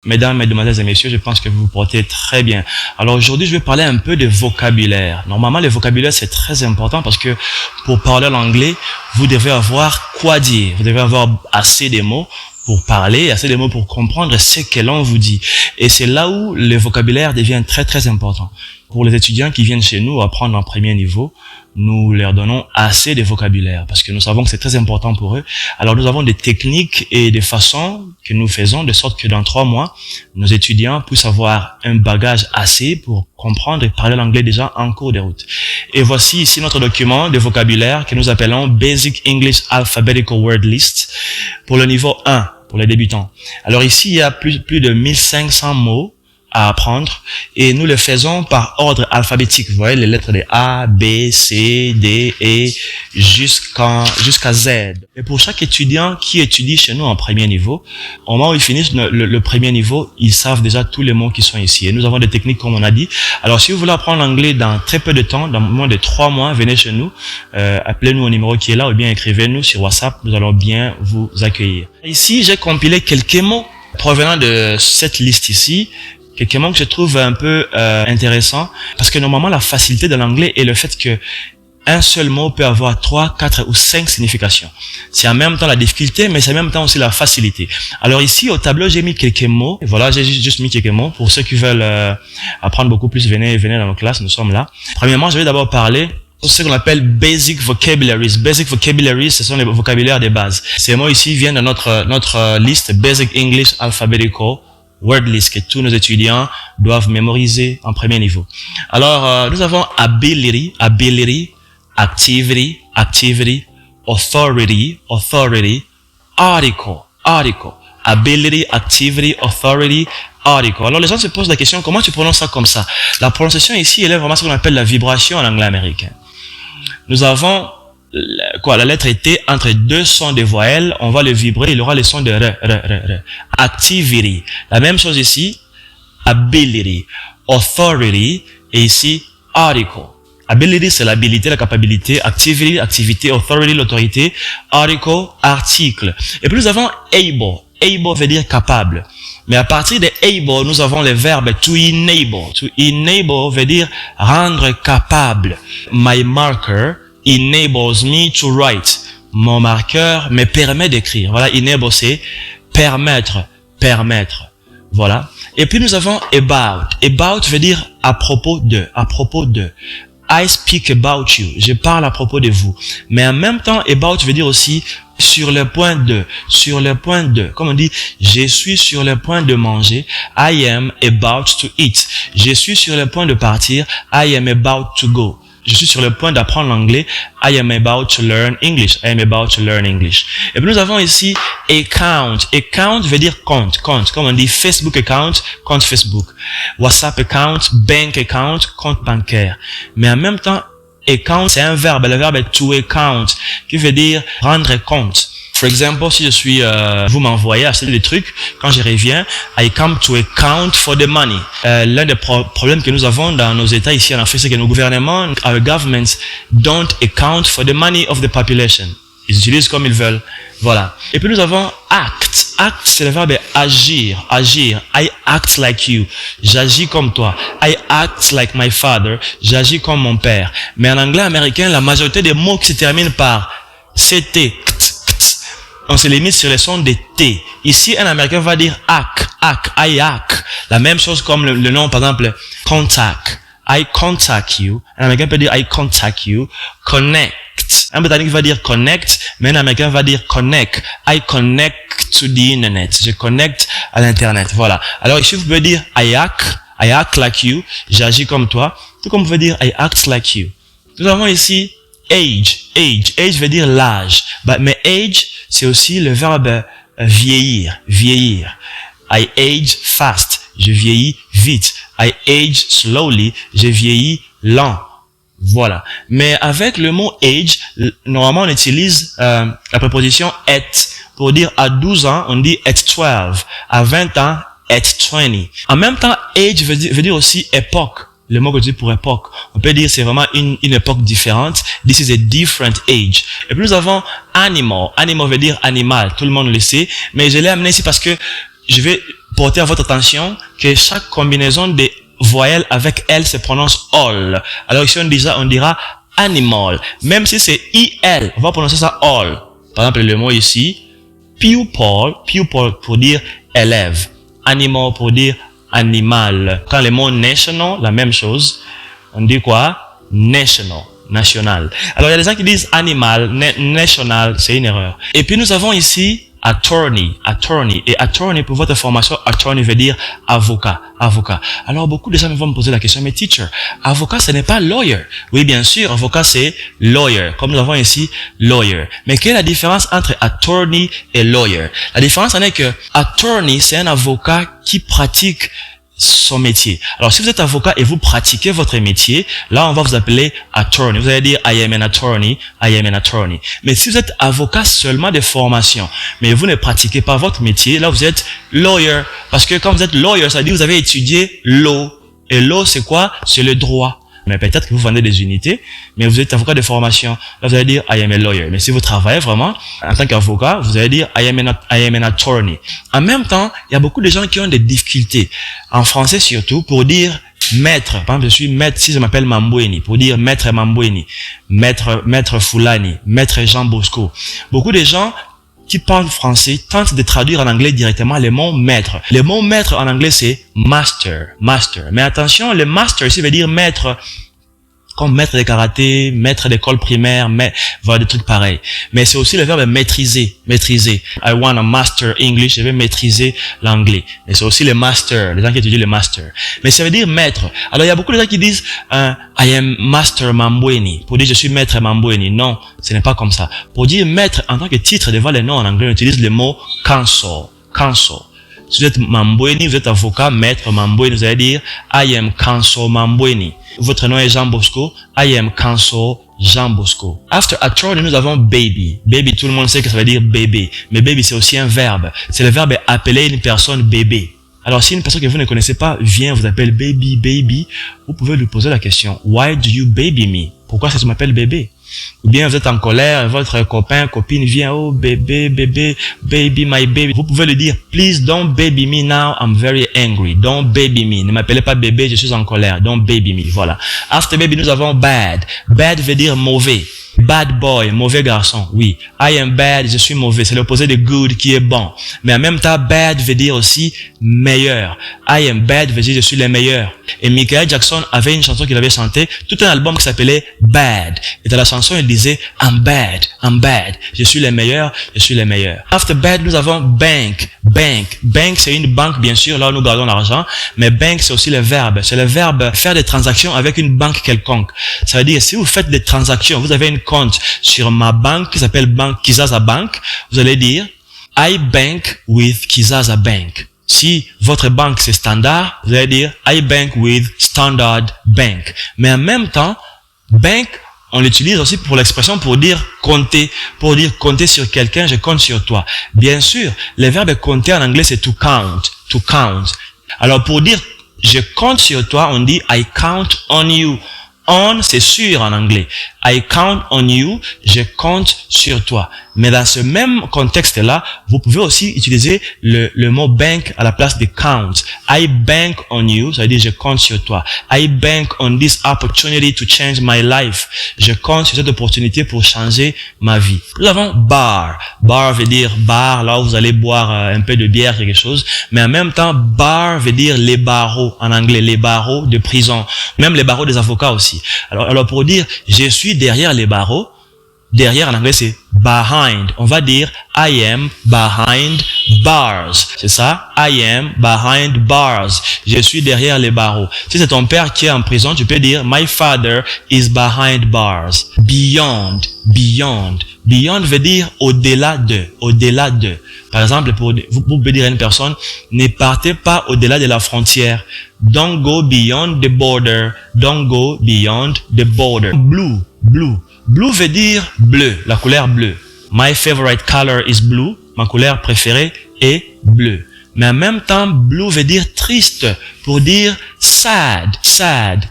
Mesdames, mesdemoiselles et messieurs, je pense que vous vous portez très bien. Alors aujourd'hui, je vais parler un peu de vocabulaire. Normalement, le vocabulaire, c'est très important parce que pour parler l'anglais, vous devez avoir quoi dire. Vous devez avoir assez de mots pour parler, assez de mots pour comprendre ce que l'on vous dit. Et c'est là où le vocabulaire devient très, très important. Pour les étudiants qui viennent chez nous apprendre en premier niveau, nous leur donnons assez de vocabulaire parce que nous savons que c'est très important pour eux. Alors nous avons des techniques et des façons que nous faisons de sorte que dans 3 mois, nos étudiants puissent avoir un bagage assez pour comprendre et parler l'anglais déjà en cours de route. Et voici ici notre document de vocabulaire que nous appelons Basic English Alphabetical Word List pour le niveau 1, pour les débutants. Alors ici, il y a plus de 1500 mots à apprendre et nous le faisons par ordre alphabétique. Vous voyez les lettres de A, B, C, D, E jusqu'à Z. Et pour chaque étudiant qui étudie chez nous en premier niveau, au moment où ils finissent le premier niveau, ils savent déjà tous les mots qui sont ici. Et nous avons des techniques comme on a dit. Alors si vous voulez apprendre l'anglais dans très peu de temps, dans moins de 3 mois, venez chez nous, appelez-nous au numéro qui est là ou bien écrivez-nous sur WhatsApp, nous allons bien vous accueillir. Ici, j'ai compilé quelques mots provenant de cette liste ici. Quelques mots que je trouve un peu intéressants parce que normalement la facilité de l'anglais est le fait que un seul mot peut avoir 3, 4 ou 5 significations. C'est en même temps la difficulté, mais c'est en même temps aussi la facilité. Alors ici au tableau j'ai mis quelques mots. Voilà, j'ai juste mis quelques mots pour ceux qui veulent apprendre beaucoup plus. Venez dans nos classes, nous sommes là. Premièrement, je vais d'abord parler de ce qu'on appelle basic vocabularies. Basic vocabularies, ce sont les vocabulaires de base. Ces mots ici viennent de notre liste Basic English Alphabetical Word List que tous nos étudiants doivent mémoriser en premier niveau. Alors, nous avons ability, activity, authority, article. Ability, activity, authority, article. Alors, les gens se posent la question, comment tu prononces ça comme ça? La prononciation ici, elle est vraiment ce qu'on appelle la vibration en anglais américain. Nous avons la lettre T entre 2 sons de voyelles, on va le vibrer, il aura le son de R. Activity. La même chose ici, ability, authority, et ici, article. Ability, c'est l'habilité, la capacité, activity, activité, authority, l'autorité, article, article. Et puis nous avons able. Able veut dire capable. Mais à partir de able, nous avons le verbe to enable. To enable veut dire rendre capable. My marker enables me to write. Mon marqueur me permet d'écrire. Voilà, enable c'est permettre. Voilà. Et puis nous avons about. About veut dire à propos de. I speak about you. Je parle à propos de vous. Mais en même temps, about veut dire aussi sur le point de. Comme on dit, je suis sur le point de manger. I am about to eat. Je suis sur le point de partir. I am about to go. Je suis sur le point d'apprendre l'anglais. I am about to learn English. I am about to learn English. Et puis nous avons ici account. Account veut dire compte. Comme on dit Facebook account, compte Facebook. WhatsApp account, bank account, compte bancaire. Mais en même temps, account, c'est un verbe. Le verbe est to account, qui veut dire rendre compte. Par exemple, si je suis, vous m'envoyez acheter des trucs, quand je reviens, I come to account for the money. L'un des problèmes que nous avons dans nos États ici en Afrique, c'est que nos gouvernements, our governments, don't account for the money of the population. Ils utilisent comme ils veulent. Voilà. Et puis nous avons act. Act, c'est le verbe agir. I act like you. J'agis comme toi. I act like my father. J'agis comme mon père. Mais en anglais américain, la majorité des mots qui se terminent par ct, on se limite sur les sons de T. Ici, un Américain va dire I act. La même chose comme le nom, par exemple, contact. I contact you. Un Américain peut dire I contact you. Connect. Un Britannique va dire connect, mais un Américain va dire connect. I connect to the internet. Je connecte à l'internet. Voilà. Alors ici, vous pouvez dire I act like you. J'agis comme toi. Tout comme vous pouvez dire I act like you. Nous avons ici age. Age veut dire l'âge. Mais age, c'est aussi le verbe vieillir. I age fast. Je vieillis vite. I age slowly. Je vieillis lent. Voilà. Mais avec le mot age, normalement on utilise la préposition at. Pour dire à 12 ans, on dit at 12. À 20 ans, at 20. En même temps, age veut dire aussi époque. Le mot que je dis pour époque. On peut dire c'est vraiment une époque différente. This is a different age. Et puis nous avons animal. Animal veut dire animal. Tout le monde le sait. Mais je l'ai amené ici parce que je vais porter à votre attention que chaque combinaison des voyelles avec L se prononce all. Alors ici on dira animal. Même si c'est IL, on va prononcer ça all. Par exemple, le mot ici, pupil pour dire élève. Animal pour dire animal. Quand le mot national, la même chose. On dit quoi? National. National. Alors, il y a des gens qui disent animal, national, c'est une erreur. Et puis, nous avons ici attorney. Et attorney, pour votre formation, attorney veut dire avocat. Alors, beaucoup de gens vont me poser la question, mais teacher, avocat, ce n'est pas lawyer. Oui, bien sûr, avocat, c'est lawyer. Comme nous avons ici, lawyer. Mais quelle est la différence entre attorney et lawyer? La différence en est que attorney, c'est un avocat qui pratique son métier. Alors, si vous êtes avocat et vous pratiquez votre métier, là, on va vous appeler attorney. Vous allez dire, I am an attorney. Mais si vous êtes avocat seulement de formation, mais vous ne pratiquez pas votre métier, là, vous êtes lawyer. Parce que quand vous êtes lawyer, ça veut dire que vous avez étudié law. Et law, c'est quoi? C'est le droit. Mais peut-être que vous vendez des unités, mais vous êtes avocat de formation. Là, vous allez dire, I am a lawyer. Mais si vous travaillez vraiment en tant qu'avocat, vous allez dire, I am an attorney. En même temps, il y a beaucoup de gens qui ont des difficultés, en français surtout, pour dire maître. Par exemple, je suis maître, si je m'appelle Mamboueni, pour dire maître Mamboueni, maître Foulani, maître Jean Bosco. Beaucoup de gens qui parlent français tentent de traduire en anglais directement le mot maître. Le mot maître en anglais, c'est master. Mais attention, le master ici veut dire maître, comme maître de karaté, maître d'école primaire, voilà des trucs pareils. Mais c'est aussi le verbe maîtriser. I want a master English, je vais maîtriser l'anglais. Mais c'est aussi le master, les gens qui étudient le master. Mais ça veut dire maître. Alors il y a beaucoup de gens qui disent I am master Mamboueni, pour dire je suis maître Mamboueni. Non, ce n'est pas comme ça. Pour dire maître en tant que titre devant les noms en anglais, on utilise le mot counsel. Si vous êtes Mamboueni, vous êtes avocat, maître Mamboueni, vous allez dire I am counsel Mamboueni. Votre nom est Jean Bosco, I am counsel Jean Bosco. After attorney, nous avons baby. Baby, tout le monde sait que ça veut dire bébé. Mais baby, c'est aussi un verbe. C'est le verbe appeler une personne bébé. Alors, si une personne que vous ne connaissez pas vient vous appelle baby, vous pouvez lui poser la question, why do you baby me? Pourquoi ça m'appelle bébé? Ou bien vous êtes en colère, votre copine vient, oh bébé, baby, my baby. Vous pouvez lui dire, please don't baby me now, I'm very angry. Don't baby me. Ne m'appelez pas bébé, je suis en colère. Don't baby me. Voilà. After baby, nous avons bad. Bad veut dire mauvais. Bad boy, mauvais garçon, oui. I am bad, je suis mauvais. C'est l'opposé de good qui est bon. Mais en même temps, bad veut dire aussi meilleur. I am bad veut dire je suis le meilleur. Et Michael Jackson avait une chanson qu'il avait chantée, tout un album qui s'appelait Bad. Et dans la chanson, il disait I'm bad. Je suis le meilleur. After bad, nous avons bank. Bank, c'est une banque, bien sûr, là où nous gardons l'argent. Mais bank, c'est aussi le verbe. C'est le verbe faire des transactions avec une banque quelconque. Ça veut dire, si vous faites des transactions, vous avez une compte sur ma banque qui s'appelle Banque Kizaza Bank, vous allez dire I bank with Kizaza Bank. Si votre banque c'est Standard, vous allez dire I bank with Standard Bank. Mais en même temps, bank, on l'utilise aussi pour l'expression pour dire compter sur quelqu'un, je compte sur toi. Bien sûr, le verbe compter en anglais c'est to count. Alors pour dire je compte sur toi, on dit I count on you. On, c'est sûr en anglais. I count on you, je compte sur toi. Mais dans ce même contexte-là, vous pouvez aussi utiliser le mot bank à la place de count. I bank on you, ça veut dire je compte sur toi. I bank on this opportunity to change my life. Je compte sur cette opportunité pour changer ma vie. Nous avons bar. Bar veut dire bar, là où vous allez boire un peu de bière, quelque chose. Mais en même temps, bar veut dire les barreaux en anglais, les barreaux de prison. Même les barreaux des avocats aussi. Alors pour dire je suis derrière les barreaux, derrière en anglais c'est behind. On va dire I am behind bars. C'est ça? I am behind bars. Je suis derrière les barreaux. Si c'est ton père qui est en prison, tu peux dire my father is behind bars. Beyond. Beyond veut dire au-delà de. Par exemple, vous pouvez dire à une personne, ne partez pas au-delà de la frontière. Don't go beyond the border. Don't go beyond the border. Blue. Blue veut dire bleu, la couleur bleue. My favorite color is blue. Ma couleur préférée est bleu. Mais en même temps, blue veut dire triste, pour dire sad,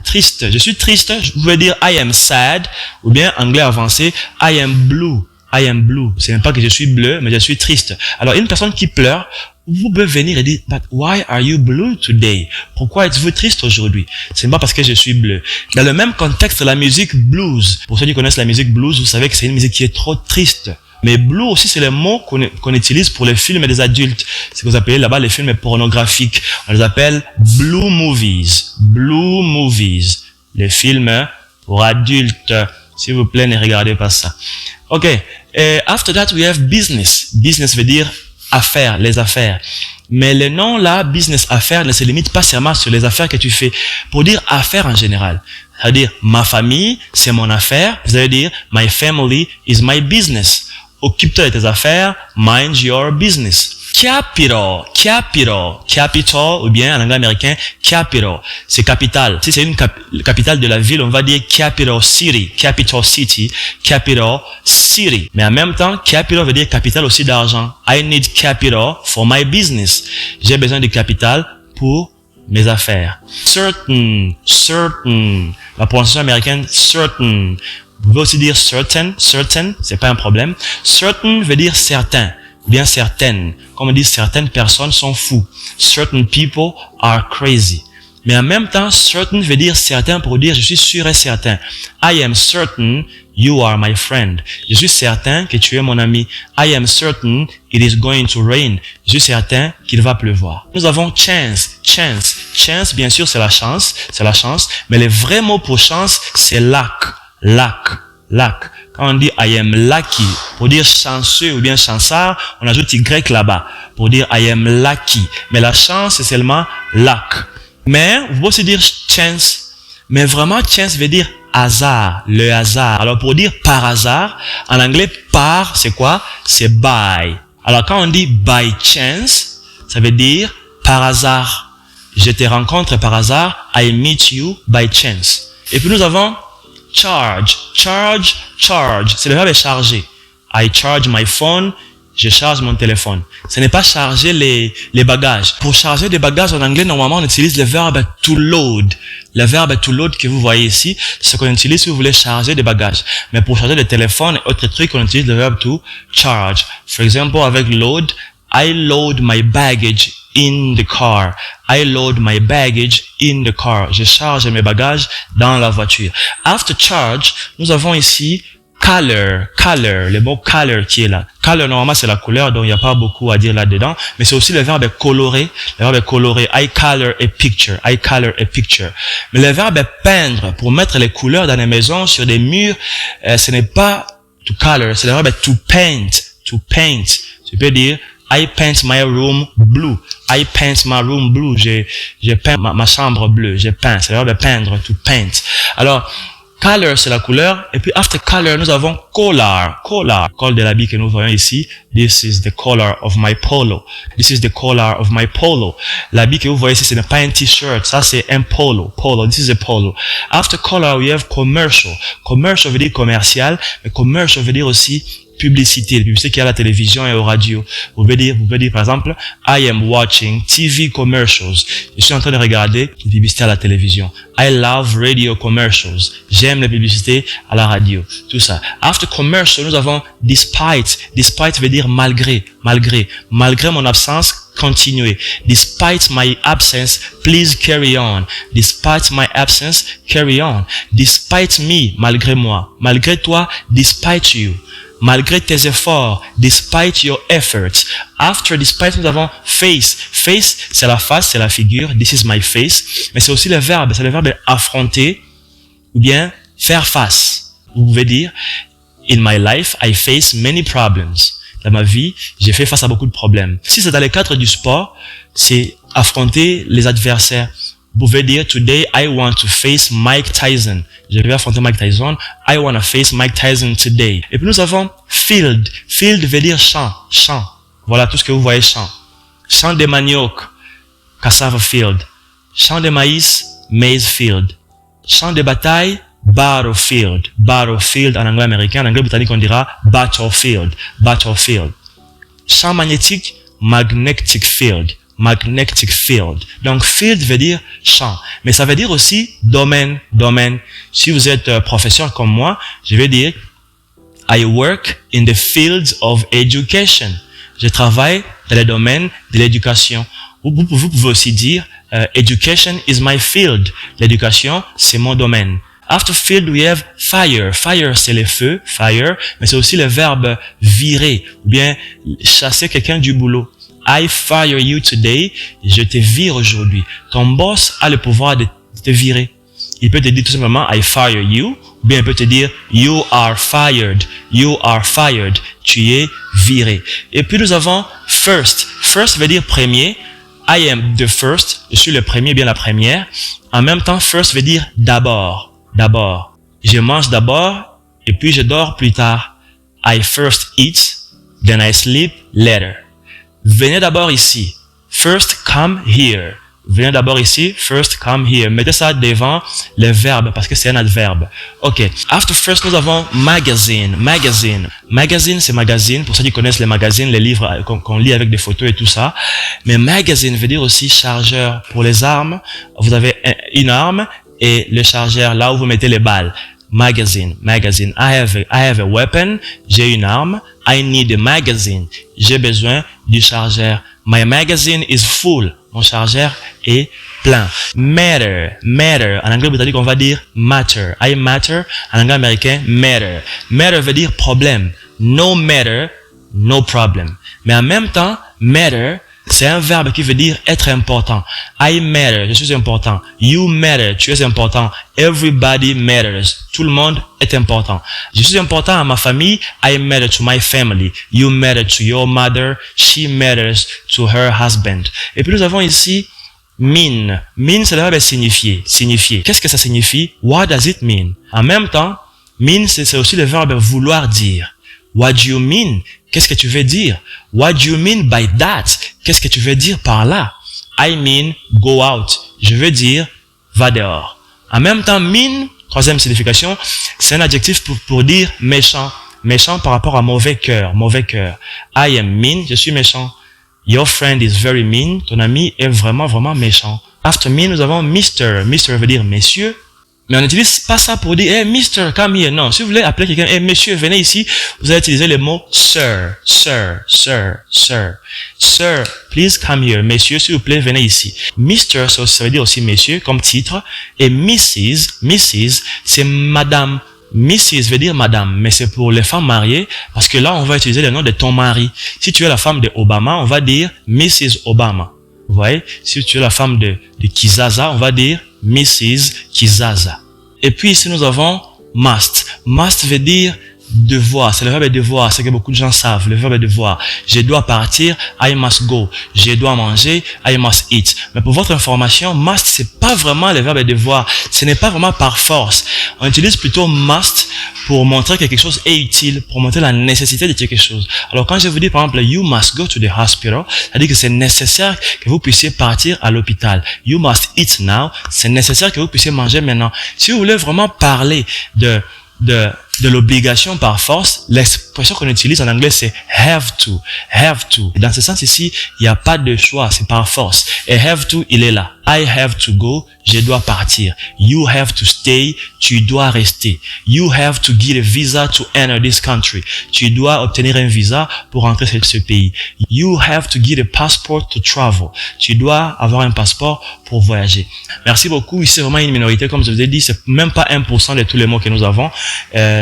triste. Je suis triste, je veux dire I am sad, ou bien anglais avancé, I am blue. Ce n'est pas que je suis bleu, mais je suis triste. Alors, une personne qui pleure, vous pouvez venir et dire, but why are you blue today? Pourquoi êtes-vous triste aujourd'hui? Ce n'est pas parce que je suis bleu. Dans le même contexte, la musique blues. Pour ceux qui connaissent la musique blues, vous savez que c'est une musique qui est trop triste. Mais blue aussi, c'est le mot qu'on utilise pour les films des adultes. C'est ce que vous appelez là-bas les films pornographiques. On les appelle blue movies. Blue movies. Les films pour adultes. S'il vous plaît, ne regardez pas ça. OK. After that, we have business. Business veut dire affaires, les affaires. Mais le nom là, business, affaires, ne se limite pas seulement sur les affaires que tu fais. Pour dire affaires en général. C'est-à-dire, ma famille, c'est mon affaire. Vous allez dire, my family is my business. Occupe-toi de tes affaires, mind your business. Capital, ou bien en anglais américain, capital, c'est capitale. Si c'est une capitale de la ville, on va dire capital city. Mais en même temps, capital veut dire capital aussi d'argent. I need capital for my business. J'ai besoin de capital pour mes affaires. Certain. La prononciation américaine, certain. Vous pouvez aussi dire certain, c'est pas un problème. Certain veut dire certain, ou bien certaines. Comme on dit, certaines personnes sont fous. Certain people are crazy. Mais en même temps, certain veut dire certain pour dire je suis sûr et certain. I am certain you are my friend. Je suis certain que tu es mon ami. I am certain it is going to rain. Je suis certain qu'il va pleuvoir. Nous avons chance. Chance, bien sûr, c'est la chance. Mais le vrai mot pour chance, c'est luck. Quand on dit I am lucky, pour dire chanceux ou bien chancard, on ajoute Y là-bas. Pour dire I am lucky. Mais la chance, c'est seulement luck. Mais, vous pouvez aussi dire chance. Mais vraiment, chance veut dire hasard, le hasard. Alors, pour dire par hasard, en anglais, par, c'est quoi? C'est by. Alors, quand on dit by chance, ça veut dire par hasard. Je te rencontre par hasard. I meet you by chance. Et puis, nous avons charge. C'est le verbe charger. I charge my phone. Je charge mon téléphone. Ce n'est pas charger les bagages. Pour charger des bagages en anglais, normalement, on utilise le verbe to load. Le verbe to load que vous voyez ici, c'est ce qu'on utilise si vous voulez charger des bagages. Mais pour charger des téléphones et autres trucs, on utilise le verbe to charge. For example, avec load, I load my baggage in the car. I load my baggage in the car. Je charge mes bagages dans la voiture. After charge, nous avons ici color, le mot color qui est là. Color, normalement, c'est la couleur, donc il n'y a pas beaucoup à dire là-dedans. Mais c'est aussi le verbe colorer. Le verbe colorer. I color a picture. Mais le verbe peindre, pour mettre les couleurs dans les maisons, sur des murs, ce n'est pas to color, c'est le verbe to paint. Tu peux dire, I paint my room blue. J'ai peint ma chambre bleue. J'ai peint. C'est le verbe peindre, to paint. Alors, color, c'est la couleur. Et puis, after color, nous avons collar. Col de l'habit que nous voyons ici. This is the collar of my polo. L'habit que vous voyez ici, ce n'est pas un t-shirt. Ça, c'est un polo. This is a polo. After collar, we have commercial. Commercial veut dire commercial. Mais commercial veut dire aussi publicité qu'il y a à la télévision et aux radios. Vous pouvez dire par exemple, I am watching TV commercials. Je suis en train de regarder les publicités à la télévision. I love radio commercials. J'aime les publicités à la radio. Tout ça. After commercial, nous avons despite. Despite veut dire malgré. Malgré mon absence, continuez. Despite my absence, please carry on. Despite my absence, carry on. Despite me, malgré moi. Malgré toi, despite you. Malgré tes efforts, despite your efforts. After despite, nous avons face. Face, c'est la face, c'est la figure. This is my face. Mais c'est aussi le verbe. C'est le verbe affronter ou bien faire face. Vous pouvez dire, in my life, I face many problems. Dans ma vie, j'ai fait face à beaucoup de problèmes. Si c'est dans le cadre du sport, c'est affronter les adversaires. Vous pouvez dire, today I want to face Mike Tyson. Je vais affronter Mike Tyson. I want to face Mike Tyson today. Et puis nous avons field. Field veut dire champ. Voilà tout ce que vous voyez, champ. Champ de manioc, cassava field. Champ de maïs, maize field. Champ de bataille, battlefield. Battlefield en anglais américain. En anglais britannique, on dira battlefield. Champ magnétique, magnetic field. Donc, field veut dire champ. Mais ça veut dire aussi domaine. Si vous êtes professeur comme moi, je vais dire I work in the field of education. je travaille dans le domaine de l'éducation. Vous pouvez aussi dire education is my field. L'éducation, c'est mon domaine. After field, we have fire. Fire, c'est le feu, fire, mais c'est aussi le verbe virer, ou bien chasser quelqu'un du boulot. I fire you today. Je te vire aujourd'hui. Ton boss a le pouvoir de te virer. Il peut te dire tout simplement I fire you, ou bien il peut te dire you are fired. You are fired. Tu es viré. Et puis nous avons first. First veut dire premier. I am the first. Je suis le premier, bien la première. En même temps, first veut dire d'abord. D'abord. Je mange d'abord et puis je dors plus tard. I first eat, then I sleep later. Venez d'abord ici. First come here. Venez d'abord ici. First come here. Mettez ça devant le verbe parce que c'est un adverbe. OK. After first, nous avons magazine. Magazine. Magazine, c'est magazine. Pour ceux qui connaissent les magazines, les livres qu'on lit avec des photos et tout ça. Mais magazine veut dire aussi chargeur. Pour les armes, vous avez une arme et le chargeur là où vous mettez les balles. Magazine, magazine. I have a weapon. J'ai une arme. I need a magazine. J'ai besoin du chargeur. My magazine is full. Mon chargeur est plein. Matter, matter. En anglais britannique, on va dire matter. I matter. En anglais américain, matter. Matter veut dire problème. No matter, no problem. Mais en même temps, matter, c'est un verbe qui veut dire être important. I matter, je suis important. You matter, tu es important. Everybody matters. Tout le monde est important. Je suis important à ma famille. I matter to my family. You matter to your mother. She matters to her husband. Et puis nous avons ici mean. Mean, c'est le verbe signifier. Signifier. Qu'est-ce que ça signifie? What does it mean? En même temps, mean, c'est aussi le verbe vouloir dire. What do you mean? Qu'est-ce que tu veux dire? What do you mean by that? Qu'est-ce que tu veux dire par là? I mean go out. Je veux dire va dehors. En même temps, mean, troisième signification, c'est un adjectif pour dire méchant. Méchant par rapport à mauvais cœur. Mauvais cœur. I am mean. Je suis méchant. Your friend is very mean. Ton ami est vraiment, vraiment méchant. After mean, nous avons Mr. Mr. veut dire monsieur. Mais on n'utilise pas ça pour dire, hey, Mister, come here. Non, si vous voulez appeler quelqu'un, hey, monsieur, venez ici, vous allez utiliser le mot sir, sir, sir, sir. Sir, please come here. Messieurs, s'il vous plaît, venez ici. Mister, ça veut dire aussi monsieur, comme titre. Et Mrs, c'est madame. Mrs veut dire madame, mais c'est pour les femmes mariées, parce que là, on va utiliser le nom de ton mari. Si tu es la femme de Obama, on va dire Mrs. Obama. Vous voyez? Si tu es la femme de Kizaza, on va dire Mrs. Kizaza. Et puis ici, nous avons must. Must veut dire devoir. C'est le verbe devoir. C'est que beaucoup de gens savent. Le verbe devoir. Je dois partir. I must go. Je dois manger. I must eat. Mais pour votre information, must, c'est pas vraiment le verbe devoir. Ce n'est pas vraiment par force. On utilise plutôt must pour montrer que quelque chose est utile, pour montrer la nécessité de quelque chose. Alors quand je vous dis par exemple, you must go to the hospital, ça veut dire que c'est nécessaire que vous puissiez partir à l'hôpital. You must eat now, c'est nécessaire que vous puissiez manger maintenant. Si vous voulez vraiment parler de l'obligation par force, l'expression qu'on utilise en anglais c'est have to, have to. Dans ce sens ici, il n'y a pas de choix, c'est par force. Et have to, il est là. I have to go, je dois partir. You have to stay, tu dois rester. You have to get a visa to enter this country. Tu dois obtenir un visa pour entrer dans ce pays. You have to get a passport to travel. Tu dois avoir un passeport pour voyager. Merci beaucoup. Ici, c'est vraiment une minorité. Comme je vous ai dit, c'est même pas 1% de tous les mots que nous avons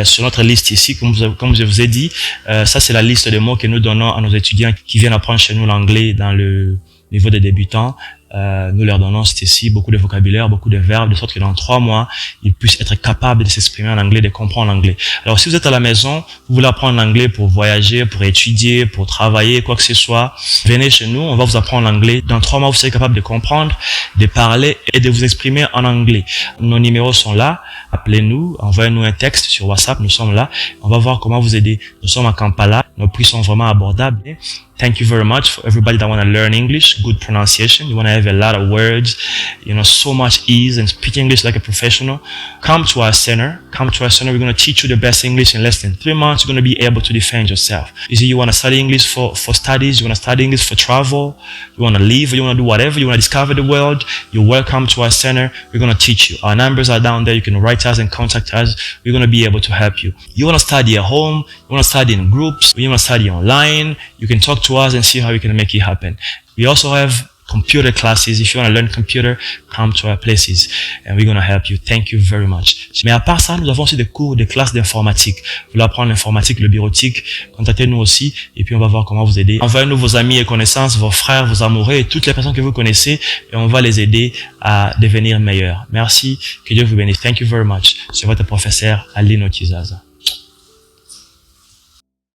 sur notre liste ici. Comme je vous ai dit, ça c'est la liste des mots que nous donnons à nos étudiants qui viennent apprendre chez nous l'anglais dans le niveau des débutants. Nous leur donnons ici beaucoup de vocabulaire, beaucoup de verbes, de sorte que dans 3 mois, ils puissent être capables de s'exprimer en anglais, de comprendre l'anglais. Alors, si vous êtes à la maison, vous voulez apprendre l'anglais pour voyager, pour étudier, pour travailler, quoi que ce soit, venez chez nous, on va vous apprendre l'anglais. Dans 3 mois, vous serez capable de comprendre, de parler et de vous exprimer en anglais. Nos numéros sont là. Appelez-nous, envoyez-nous un texte sur WhatsApp, nous sommes là. On va voir comment vous aider. Nous sommes à Kampala. Nos prix sont vraiment abordables. Thank you very much for everybody that want to learn English, good pronunciation. You want to have a lot of words, so much ease and speak English like a professional. Come to our center. Come to our center. We're going to teach you the best English in less than 3 months. You're going to be able to defend yourself. You see, you want to study English for studies. You want to study English for travel. You want to live. You want to do whatever. You want to discover the world. You're welcome to our center. We're going to teach you. Our numbers are down there. You can write us and contact us. We're going to be able to help you. You want to study at home. You want to study in groups. We want to study online. You can talk to us and see how we can make it happen. We also have computer classes. If you want to learn computer, come to our places and we're going to help you. Thank you very much. Mais à part ça, nous avons aussi des cours, des classes d'informatique. Vous voulez apprendre l'informatique, le bureautique, contactez-nous aussi et puis on va voir comment vous aider. Envoyez-nous vos amis et connaissances, vos frères, vos amoureux et toutes les personnes que vous connaissez et on va les aider à devenir meilleurs. Merci. Que Dieu vous bénisse. Thank you very much. C'est votre professeur Alino Kizaza.